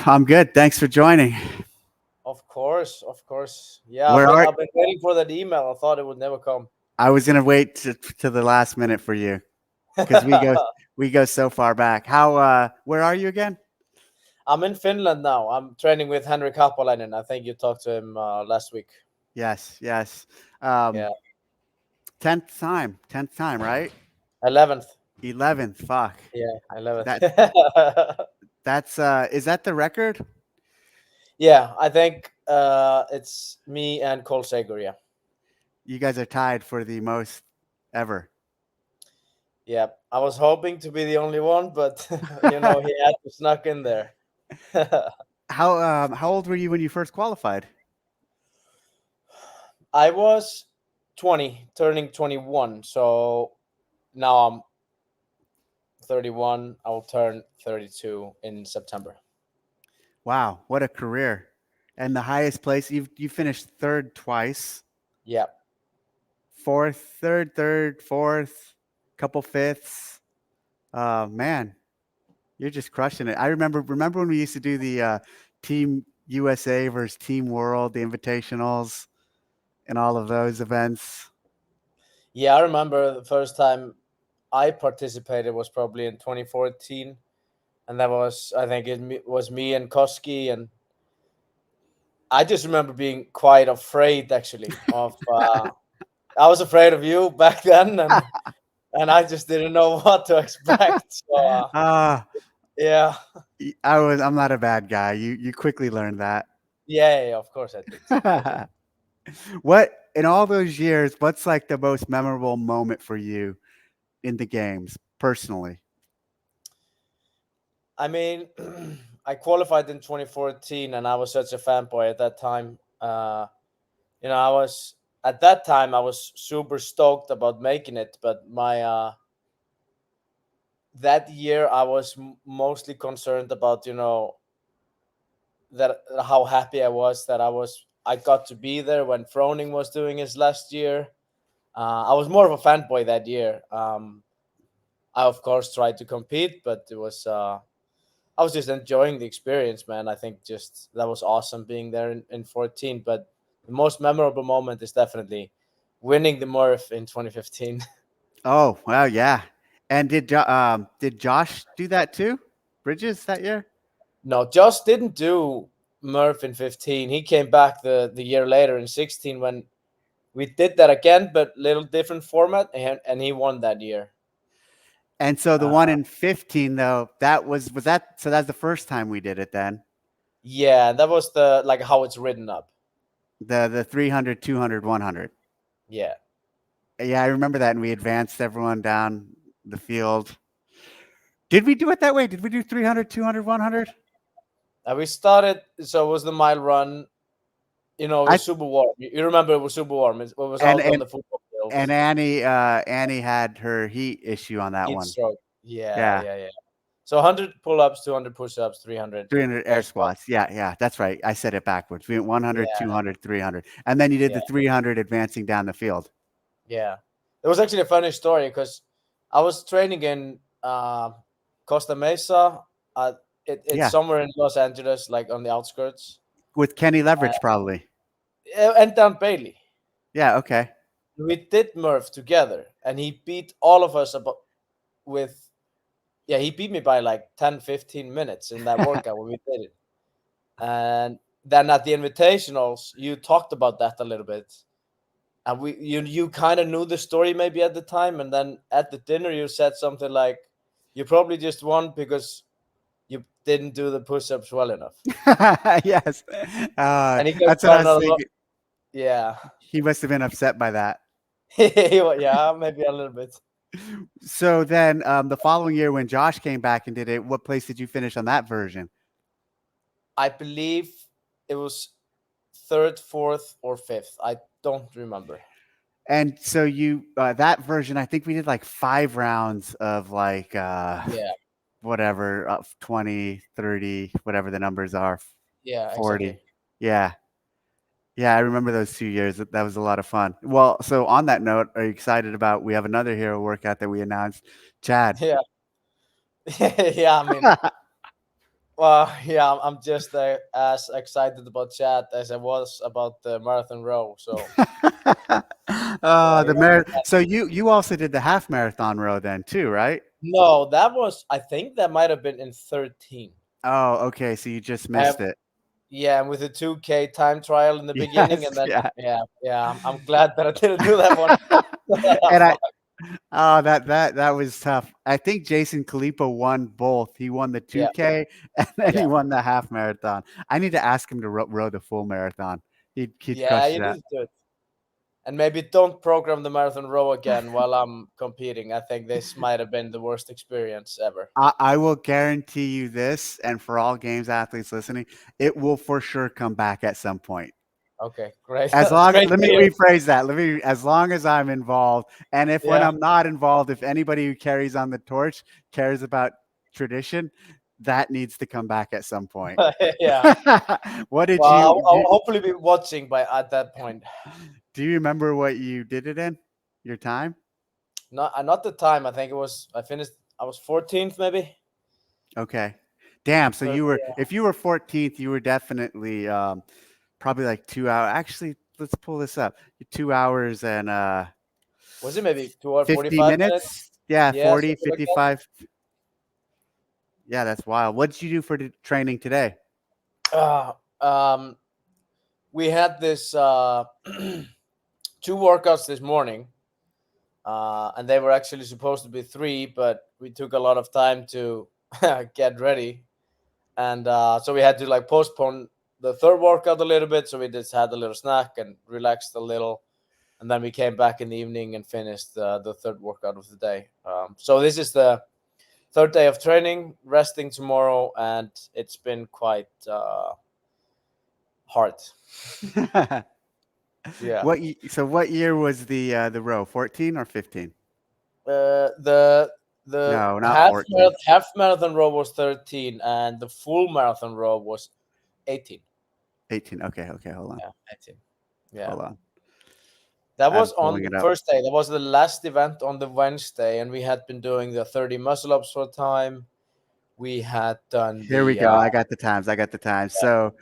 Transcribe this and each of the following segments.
I'm good. Thanks for joining. Of course, of course. Yeah, I've Where been are I've been waiting for that email. I thought it would never come. I was gonna wait to the last minute for you because we go so far back. Where are you again? I'm in Finland now. I'm training with Henrik Haapalainen. I think you talked to him last week. Yes, yes. Um, Yeah, 10th time, right? 11th. 11th. Fuck. Yeah, 11th. That that's is that the record? Yeah, I think it's me and Cole Sager. Yeah, You guys are tied for the most ever. yeah. I was hoping to be the only one, but he had to snuck in there. How old were you when you first qualified? I was 20, turning 21. So now I'm 31. I'll turn 32 in September. Wow, what a career! And the highest place you finished third twice. Yeah. Fourth, third, fourth, couple fifths. Man, you're just crushing it. I remember when we used to do the Team USA versus Team World, the invitationals, and all of those events. Yeah, I remember the first time I participated was probably in 2014, and that was I think was me and Koski, and I just remember being quite afraid actually of. I was afraid of you back then, and I just didn't know what to expect. So Ah, yeah, I'm not a bad guy. You quickly learned that. yeah, of course I did. Of course I did. What in all those years? What's like the most memorable moment for you in the games personally? I mean, I qualified in 2014, and I was such a fanboy at that time. I was at that time I was super stoked about making it, but my that year I was mostly concerned about that how happy I was that I got to be there when Froning was doing his last year. I was more of a fanboy that year. I of course tried to compete, but it was I was just enjoying the experience, man. I think just that was awesome being there in 14. But the most memorable moment is definitely winning the Murph in 2015. Oh, well, yeah. And did Josh do that too? Bridges that year? No, Josh didn't do Murph in 15. He came back the year later in 16 when we did that again, but little different format, and he won that year. And so the Uh, one in 15 though, that was that so that's the first time we did it then. yeah, that was the like how it's written up. The 300, 200, 100. Yeah. Yeah, I remember that and we advanced everyone down the field. Did we do it that way? Did we do 300, 200, 100? We started, so it was the mile run. It I was super warm. You remember it was super warm. It was and out on and the football and field. Annie had her heat issue on that Heat one. stroke. Yeah, Yeah. yeah, yeah. So 100 pull-ups, 200 push-ups, 300 300 air air squats. squats. Yeah, yeah, that's right. I said it backwards. We went 100, Yeah, 200, 300. And then you did yeah, the 300 advancing down the field. yeah. It was actually a funny story because I was training in Costa Mesa. Uh, it's Yeah, somewhere in Los Angeles, like on the outskirts, with Kenny uh, Leverage probably. and down Bailey. Yeah, okay. We did Murph together, and he beat all of us about with yeah, he beat me by like 10, 15 minutes in that workout when we did it. And then at the invitationals, you talked about that a little bit. And you kind of knew the story maybe at the time, and then at the dinner you said something like, "You probably just won because you didn't do the push-ups well enough." Yes. And he kept That's what I trying was to, thinking. yeah, He must have been upset by that. yeah, maybe a little bit. So then the following year when Josh came back and did it, what place did you finish on that version? I believe it was third, fourth, or fifth. I don't remember. And so you that version, I think we did like 5 rounds of like Yeah, whatever, 20, 30, whatever the numbers are, yeah, 40. exactly. Yeah. Yeah, I remember those 2 years. That was a lot of fun. Well, so on that note, are you excited about we have another hero workout that we announced, Chad? Yeah, yeah. I mean, Well, yeah, I'm just as excited about chat as I was about the marathon row. So yeah, The so you also did the half marathon row then too, right? no, that was, I think that might have been in 13. Oh, okay. So you just I have, missed it. yeah, and with the 2K time trial in the beginning, Yes, and then yeah. yeah, I'm glad that I didn't do that one. And I Fuck. oh that was tough. I think Jason Kalipa won both. He won the Yeah, 2K and then he yeah, won the half marathon. I need to ask him to row the full marathon. He'd yeah. crush You need that. to do it, and maybe don't program the marathon row again while I'm competing. I think this might have been the worst experience ever. I will guarantee you this, and for all games athletes listening, it will for sure come back at some point. Okay, great. As That's long great let to me hear. rephrase that. Let me as long as I'm involved, and if when Yeah, I'm not involved, if anybody who carries on the torch cares about tradition, that needs to come back at some point. yeah. What did Well, you I'll hopefully be watching by at that point. do you remember what you did it in? Your time? Not the time. I think it was. I finished. I was 14th, maybe. Okay. Damn, so But you were yeah, if you were 14th, you were definitely probably like 2 hours. Actually, let's pull this up. 2 hours and was it maybe 2 hours 50 45 minutes? minutes. Yeah, Yeah, 40, something like that. 55. Yeah, that's wild. What did you do for the training today? Um, we had this two workouts this morning, and they were actually supposed to be three, but we took a lot of time to get ready, and so we had to like postpone the third workout a little bit. So we just had a little snack and relaxed a little, and then we came back in the evening and finished the third workout of the day. So this is the third day of training, resting tomorrow, and it's been quite hard. Yeah. So what year was the row? 14 or 15? The No, not 14. half marathon row was 13, and the full marathon row was 18. 18. Okay, okay, hold on. Yeah, 18. Yeah. Hold on. That I'm was on pulling the it up. first day. That was the last event on the Wednesday, and we had been doing the 30 muscle ups for a time. We had done Here we the go. I got the times. I got the times. So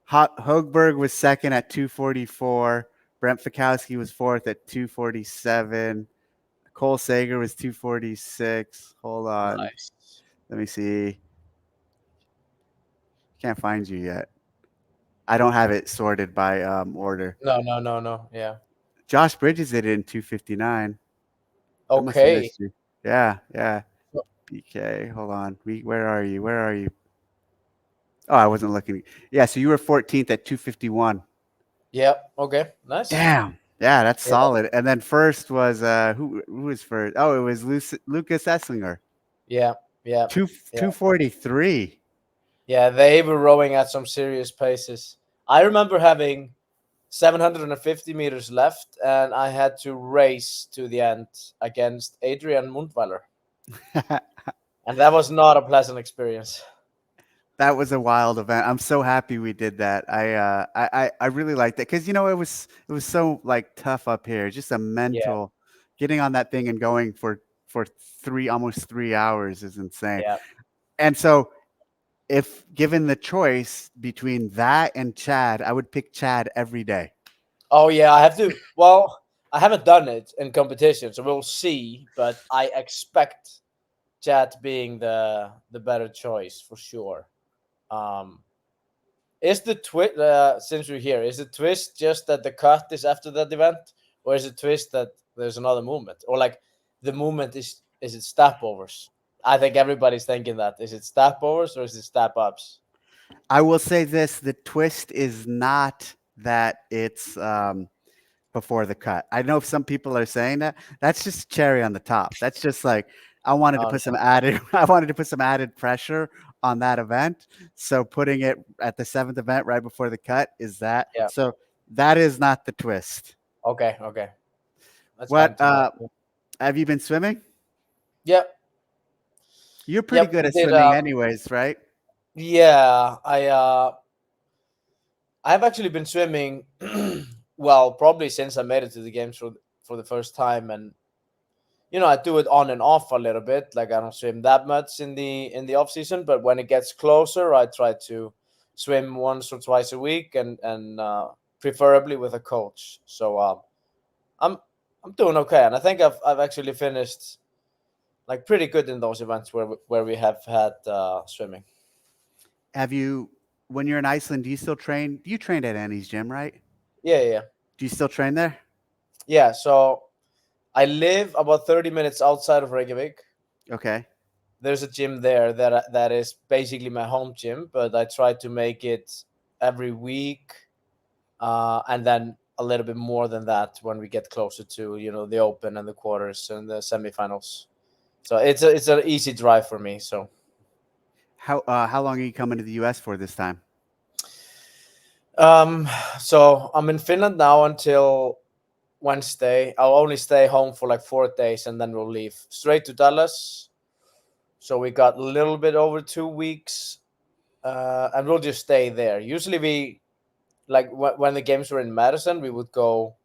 Hoegberg was second at 244. Brent Fikowski was fourth at 247. Cole Sager was 246. Hold on. nice. Let me see. Can't find you yet. I don't have it sorted by order. No, no, no, no. Yeah. Josh Bridges did it in 259. I must have Okay. missed you. Yeah, yeah. BK, hold on. Where are you? Where are you? Oh, I wasn't looking. Yeah, so you were 14th at 251. Yeah. Okay. Nice. Damn. Yeah, that's Yeah. solid. And then first was who was first? Oh, it was Lucas Esslinger. Yeah. Yeah. Two Yeah. 243. Yeah. They were rowing at some serious paces. I remember having 750 meters left, and I had to race to the end against Adrian Mundweiler, and that was not a pleasant experience. That was a wild event. I'm so happy we did that. I really liked it because it was so like tough up here. Just a Yeah. mental getting on that thing and going for almost 3 hours is insane. Yeah. And so if given the choice between that and Chad, I would pick Chad every day. Oh yeah, I have to. Well, I haven't done it in competition, so we'll see. But I expect Chad being the better choice for sure. Um, is the twist since we're here? Is the twist just that the cut is after that event, or is it twist that there's another movement, or like the movement is it step overs? I think everybody's thinking that. Is it step overs or is it step ups? I will say this: the twist is not that it's before the cut. I know some people are saying that. That's just cherry on the top. That's just like I wanted to Oh put no. some added I wanted to put some added pressure on that event. So putting it at the seventh event right before the cut is that. Yeah. So that is not the twist. Okay. Okay. That's fine What to know. have you been swimming? Yep. You're pretty Yep. good We at did. swimming anyways, right? Yeah. I've actually been swimming. Well, probably since I made it to the games for the first time, and I do it on and off a little bit. Like I don't swim that much in the off season, but when it gets closer, I try to swim once or twice a week, and preferably with a coach. So I'm I'm doing okay, and I think I've actually finished like pretty good in those events where we have had swimming. Have you, when you're in Iceland, do you still train? You trained at Annie's gym, right? Yeah, yeah, Do you still train there? yeah. So I live about 30 minutes outside of Reykjavik. Okay. There's a gym there that is basically my home gym, but I try to make it every week, and then a little bit more than that when we get closer to the Open and the quarters and the semifinals. So it's an easy drive for me. So How long are you coming to the US for this time? um, so I'm in Finland now until Wednesday. I'll only stay home for like 4 days, and then we'll leave straight to Dallas. So we got a little bit over 2 weeks, and we'll just stay there. Usually we like when the games were in Madison, we would go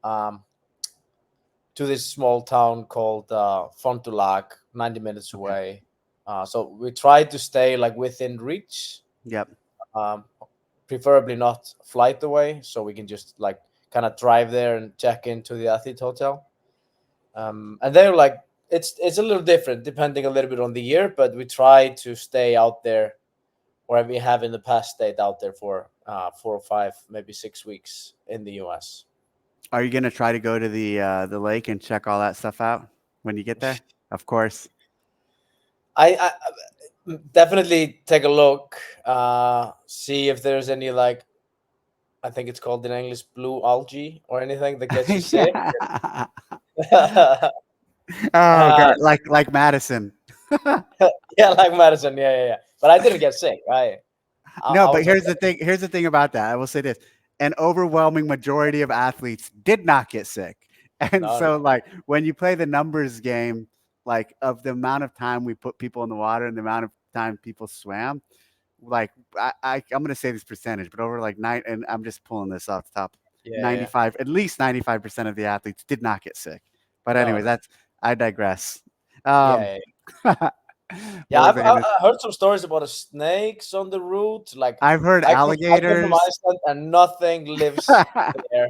um, to this small town called Fond du Lac, 90 minutes Okay. away. So we try to stay like within reach, Yep. um, preferably not flight away, so we can just like kind of drive there and check into the athlete hotel. And they're like it's a little different depending a little bit on the year, but we try to stay out there, or we have in the past stayed out there for 4 or 5, maybe 6 weeks in the US. Are you gonna try to go to the lake and check all that stuff out when you get there? Of course. I definitely take a look, see if there's any like I think it's called in English blue algae or anything that gets you sick. Yeah. Oh uh, god, like Madison. yeah, like Madison, yeah, yeah, yeah. But I didn't get sick. No, I but was okay. here's the thing. Here's the thing about that. I will say this: an overwhelming majority of athletes did not get sick, and No, no, so like when you play the numbers game, like of the amount of time we put people in the water and the amount of time people swam, like I'm gonna say this percentage, but over like nine, and I'm just pulling this off the top, yeah, yeah, 95, at least 95% of the athletes did not get sick. But no, anyway, no, that's I digress. yeah, Um, yeah. what Yeah, was I've, I I've gonna? I heard some stories about the snakes on the route. Like I've heard I came from alligators. Iceland and nothing lives there.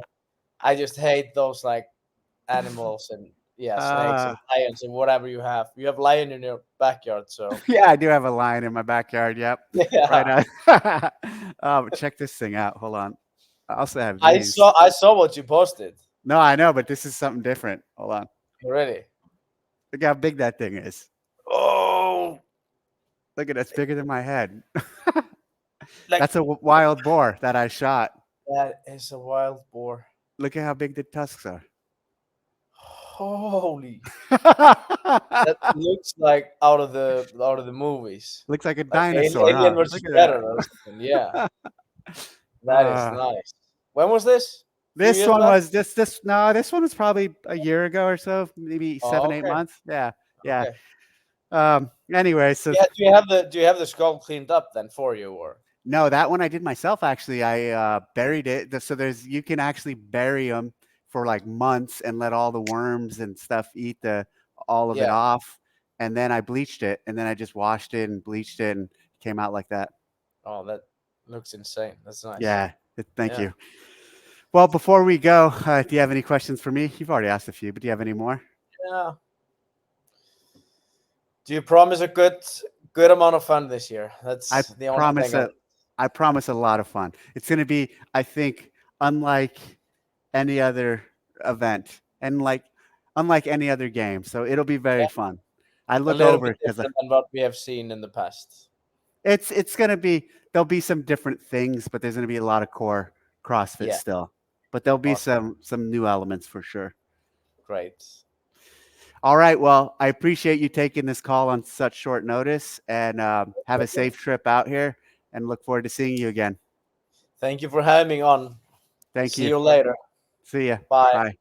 I just hate those like animals and yeah, snakes uh, and lions and whatever you have. You have lion in your backyard, so yeah, I do have a lion in my backyard. Yep. Right yeah. on. Check this thing out. Hold on. I also have I these. saw I saw what you posted No, I know, but this is something different. Hold on. already. Look how big that thing is. Oh, Look at it. It's bigger than my head. like That's a wild boar that I shot. that is a wild boar. Look at how big the tusks are. Holy, that looks like out of the movies, Looks like a like dinosaur, Alien huh? versus Look at Predator or that. something. Yeah, that is Uh, nice. When was this? A few this years one back. was this no, this one was probably a year ago or so, maybe Oh, seven, eight okay, months. Yeah, yeah. okay. Anyway, so Yeah, do you have the skull cleaned up then for you or? no, that one I did myself actually. I buried it. So there's you can actually bury them for like months and let all the worms and stuff eat the all of it Yeah. off. And then I bleached it, and then I just washed it and bleached it, and it came out like that. Oh, that looks insane. That's nice. Yeah. Thank Yeah. you. Well, before we go, do you have any questions for me? You've already asked a few, but do you have any more? Yeah. Do you promise a good amount of fun this year? I That's the only promise thing I. a I promise a lot of fun. It's going to be, I think, unlike any other event and like unlike any other game. So it'll be very Yeah, fun. I a look little over bit it because different than what we have seen in the past. it's going to be there'll be some different things, but there's going to be a lot of core CrossFit Yeah. still. But there'll be Awesome. some new elements for sure. Great. All right. Well, I appreciate you taking this call on such short notice, and have a Okay. safe trip out here. And look forward to seeing you again. Thank you for having me on. Thank See you. you later. See ya. Bye. Bye.